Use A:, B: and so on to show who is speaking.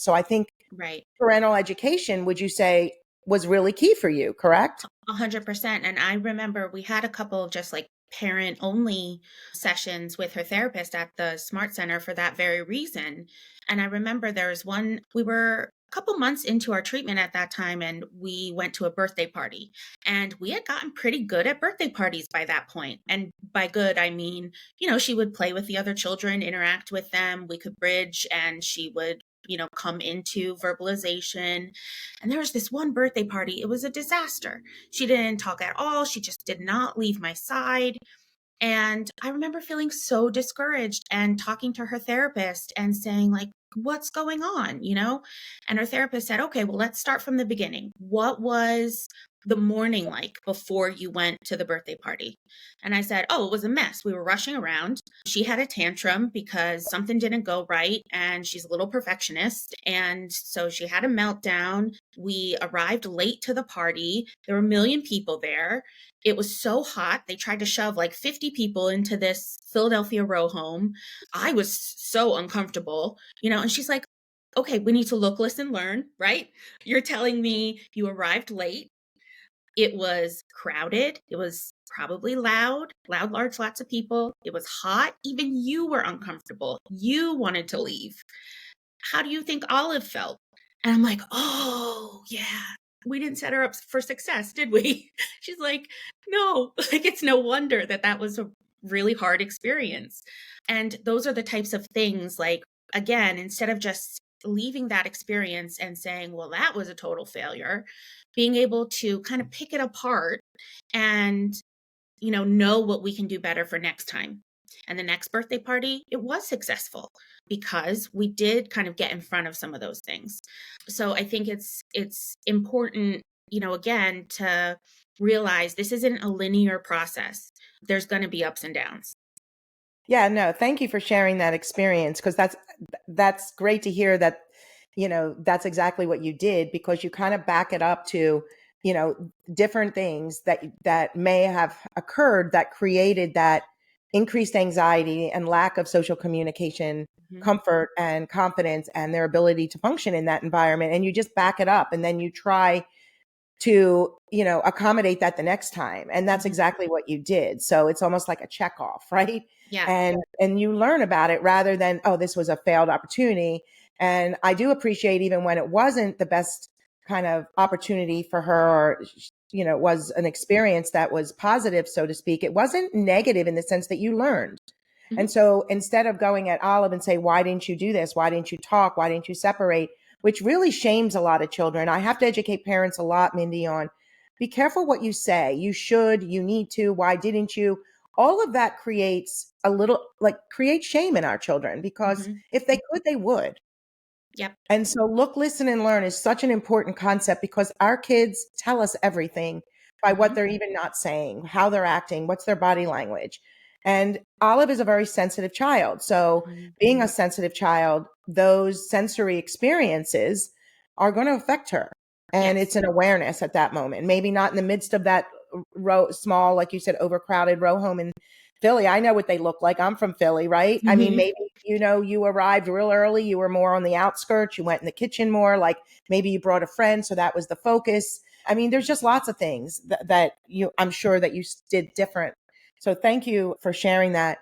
A: So I think
B: Right.
A: parental education, would you say, was really key for you, correct?
B: 100%. And I remember we had a couple of just like parent only sessions with her therapist at the Smart Center for that very reason. And I remember there was one, we were a couple months into our treatment at that time, and we went to a birthday party. And we had gotten pretty good at birthday parties by that point. And by good, I mean, she would play with the other children, interact with them, we could bridge, and she would come into verbalization. And there was this one birthday party. It was a disaster. She didn't talk at all. She just did not leave my side. And I remember feeling so discouraged and talking to her therapist and saying, like, what's going on, And her therapist said, okay, well, let's start from the beginning. What was the morning like before you went to the birthday party? And I said, oh, it was a mess. We were rushing around. She had a tantrum because something didn't go right, and she's a little perfectionist. And so she had a meltdown. We arrived late to the party. There were a million people there. It was so hot. They tried to shove like 50 people into this Philadelphia row home. I was so uncomfortable, and she's like, okay, we need to look, listen, learn, right? You're telling me you arrived late. It was crowded. It was probably loud, large, lots of people. It was hot. Even you were uncomfortable. You wanted to leave. How do you think Olive felt? And I'm like, oh, yeah. We didn't set her up for success, did we? She's like, no, like it's no wonder that was a really hard experience. And those are the types of things, like, again, instead of just leaving that experience and saying, well, that was a total failure, being able to kind of pick it apart and, know what we can do better for next time. And the next birthday party, it was successful because we did kind of get in front of some of those things. So I think it's important, again, to realize this isn't a linear process. There's going to be ups and downs.
A: Yeah, no, thank you for sharing that experience, because that's great to hear that, that's exactly what you did, because you kind of back it up to, different things that may have occurred that created that increased anxiety and lack of social communication,
B: Mm-hmm.
A: comfort and confidence and their ability to function in that environment. And you just back it up, and then you try to, accommodate that the next time. And that's exactly what you did. So it's almost like a check off, right?
B: Yeah.
A: And you learn about it rather than, oh, this was a failed opportunity. And I do appreciate, even when it wasn't the best kind of opportunity for her, or, it was an experience that was positive, so to speak, it wasn't negative in the sense that you learned.
B: Mm-hmm.
A: And so instead of going at Olive and say, why didn't you do this? Why didn't you talk? Why didn't you separate? Which really shames a lot of children. I have to educate parents a lot, Mindy, on be careful what you say. You should, you need to, why didn't you? All of that creates create shame in our children, because if they could, they would.
B: Yep.
A: And so look, listen, and learn is such an important concept, because our kids tell us everything by what they're even not saying, how they're acting, what's their body language. And Olive is a very sensitive child. So being a sensitive child, those sensory experiences are going to affect her. And
B: Yes.
A: it's an awareness at that moment, maybe not in the midst of that small, like you said, overcrowded row home in Philly. I know what they look like. I'm from Philly, right? I mean, maybe, you arrived real early. You were more on the outskirts. You went in the kitchen more, like maybe you brought a friend. So that was the focus. I mean, there's just lots of things that I'm sure that you did different. So thank you for sharing that.